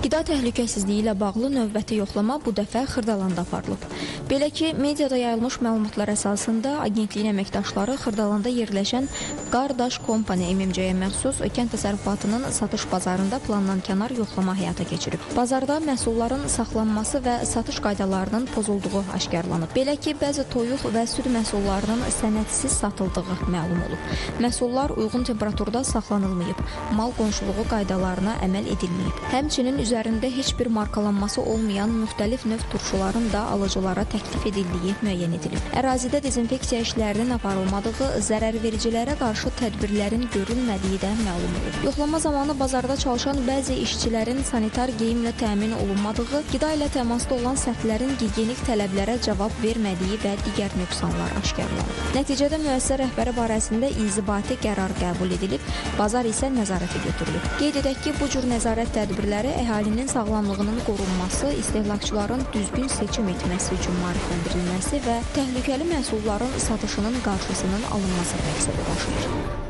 Qida təhlükəsizliyi ilə bağlı növbəti yoxlama bu dəfə Xırdalanda aparılıb. Belə ki, mediada yayılmış məlumatlar əsasında agentliyin əməkdaşları Xırdalanda yerləşən Qardaş Company MMC-yə məxsus kənd təsərrüfatının satış bazarında planlanan kənar yoxlama həyata keçirib. Bazarda məhsulların saxlanması və satış qaydalarının pozulduğu aşkarlanıb. Belə ki, bəzi toyuq və süd məhsullarının sənədsiz satıldığı məlum olub. Məhsullar uyğun temperaturda saxlanılmayıb, mal qonşuluğu qaydalarına əməl edilməyib. Həmçinin üzərində heç bir markalanması olmayan müxtəlif növ turşuların da alıcılara təklif edildiyi müəyyən edilib. Ərazidə dezinfeksiya işlərinin aparılmadığı, zərərvericilərə qarşı tədbirlərin görülmədiyi də məlum olub. Yoxlama zamanı bazarda çalışan bəzi işçilərin sanitar geyimlə təmin olunmadığı, qida ilə təmasda olan səthlərin gigiyenik tələblərə cavab vermədiyi və digər nöqsanlar aşkarlanıb. Nəticədə müəssisə rəhbəri barəsində inzibati qərar qəbul edilib, bazar isə nəzarətə götürülüb. Qeyd edək ki, bu cür nəzarət tədbirləri əhalinin sağlamlığının qorunması, istehlakçıların düzgün seçim etməsi üçün maarifləndirilməsi və təhlükəli məhsulların satışının qarşısının alınması məqsədi daşıyır.